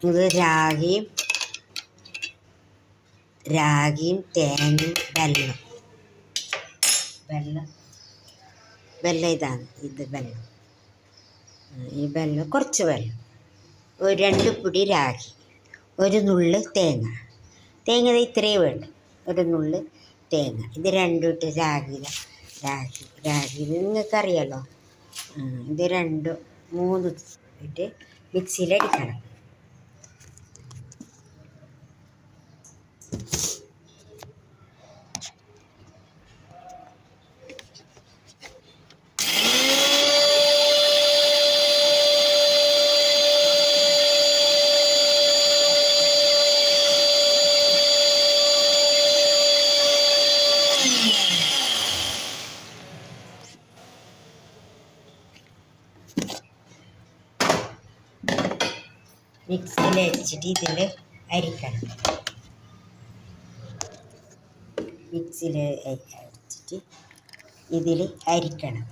ഇത് രാഗിയും തേങ്ങയും വെള്ളം ഇതാണ്. ഇത് വെള്ളം, ഈ വെള്ളം കുറച്ച് വെള്ളം, ഒരു 2 പിടി രാഗി, ഒരു നുള്ള് തേങ്ങ ഇത്രയേ വേണ്ടു, ഒരു നുള്ള് തേങ്ങ. ഇത് രണ്ടും ഇട്ട് രാഗി ഇത് നിങ്ങൾക്കറിയാലോ. ഇത് 2 3 ഇട്ട് മിക്സിയിലടിക്കണം. മിക്സിയിൽ അരിച്ചിട്ട് ഇതിൽ അരിക്കണം. മിക്സിയിൽ അരിച്ചിട്ട് ഇതിൽ അരിക്കണം.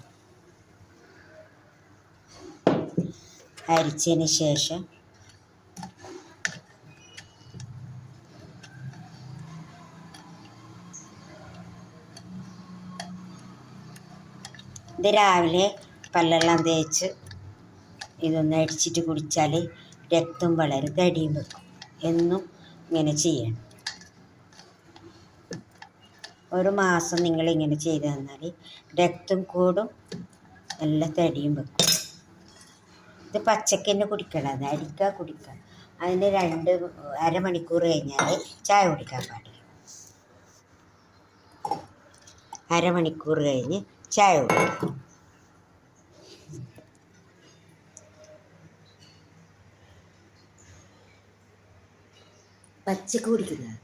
അരിച്ചതിന് ശേഷം ഇത് രാവിലെ പല്ലെല്ലാം തേച്ച് ഇതൊന്ന് അടിച്ചിട്ട് കുടിച്ചാൽ രക്തം വളരും, തടിയും വെക്കും. എന്നും ഇങ്ങനെ ചെയ്യണം. 1 മാസം നിങ്ങളിങ്ങനെ ചെയ്ത് തന്നാൽ രക്തം കൂടും, നല്ല തടിയും വെക്കും. ഇത് പച്ചക്ക് തന്നെ കുടിക്കണം, അത് കുടിക്കണം. അതിന് അരമണിക്കൂർ കഴിഞ്ഞാൽ ചായ കുടിക്കാൻ പാടില്ല. അരമണിക്കൂർ കഴിഞ്ഞ് ചായ കുടിക്കണം. പച്ചക്ക് കുടിക്കുന്നത്.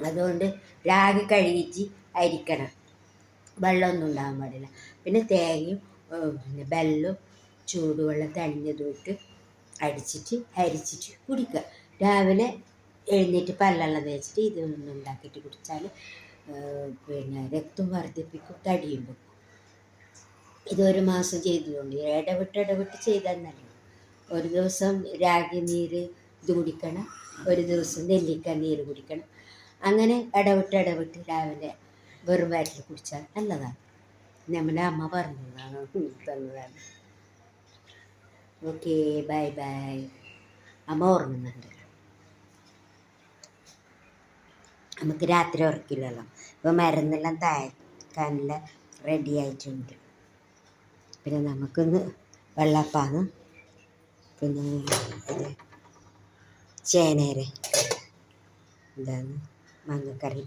അതുകൊണ്ട് രാഗി കഴുകിയിട്ട് അരിക്കണം, വെള്ളമൊന്നും ഉണ്ടാകാൻ പാടില്ല. പിന്നെ തേങ്ങയും വെല്ലവും ചൂടുവെള്ളം തണിഞ്ഞതുമിട്ട് അരിച്ചിട്ട് കുടിക്കുക. രാവിലെ എഴുന്നേറ്റ് പല്ലെല്ലാം തേച്ചിട്ട് ഇതൊന്നും ഉണ്ടാക്കിയിട്ട് കുടിച്ചാൽ പിന്നെ രക്തം വർദ്ധിപ്പിക്കും, തടിയും വെക്കും. ഇത് 1 മാസം ചെയ്തതുകൊണ്ട് ഇടവിട്ട് ചെയ്താൽ നല്ലത്. ഒരു ദിവസം രാഗി നീര് ഇത് കുടിക്കണം, ഒരു ദിവസം നെല്ലിക്ക നീര് കുടിക്കണം. അങ്ങനെ ഇടവിട്ട് രാവിലെ വെറും വയറ്റിൽ കുടിച്ചാൽ നല്ലതാണ്. നമ്മുടെ അമ്മ തന്നതാണ്. Okay, bye. അമ്മ ഓർമ്മയുണ്ട്. നമുക്ക് രാത്രി ഉറക്കില്ലല്ലോ. ഇപ്പോൾ മരുന്നെല്ലാം തയ്ക്കാനെല്ലാം റെഡി ആയിട്ടുണ്ട്. പിന്നെ നമുക്കൊന്ന് വെള്ളപ്പാണ്, പിന്നെ ഇത് ചേനേര മാങ്ങക്കറി,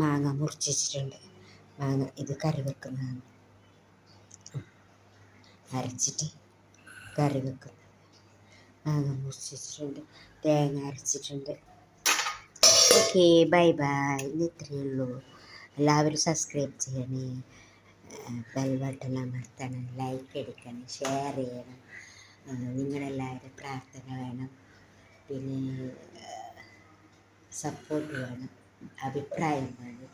മാങ്ങ മുറിച്ചിട്ടുണ്ട്. ഇത് കറി വെക്കുന്നതാണ്, അരച്ചിട്ട് കറി വെക്കുന്നത്. മാങ്ങ മുറിച്ചിട്ടുണ്ട്, തേങ്ങ അരച്ചിട്ടുണ്ട്. Okay, by. ഇന്ന് ഇത്രയേ ഉള്ളൂ. എല്ലാവരും സബ്സ്ക്രൈബ് ചെയ്യണേ, ബെൽ ബട്ടൺ അമർത്തണം, ലൈക്ക് അടിക്കണം, ഷെയർ ചെയ്യണം. നിങ്ങളെല്ലാവരും പ്രാർത്ഥന വേണം, പിന്നെ സപ്പോർട്ട് വേണം, അഭിപ്രായം വേണം.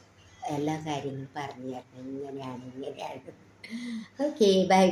എല്ലാ കാര്യങ്ങളും പറഞ്ഞു തരണം, ഇങ്ങനെയാണ്. Okay, by.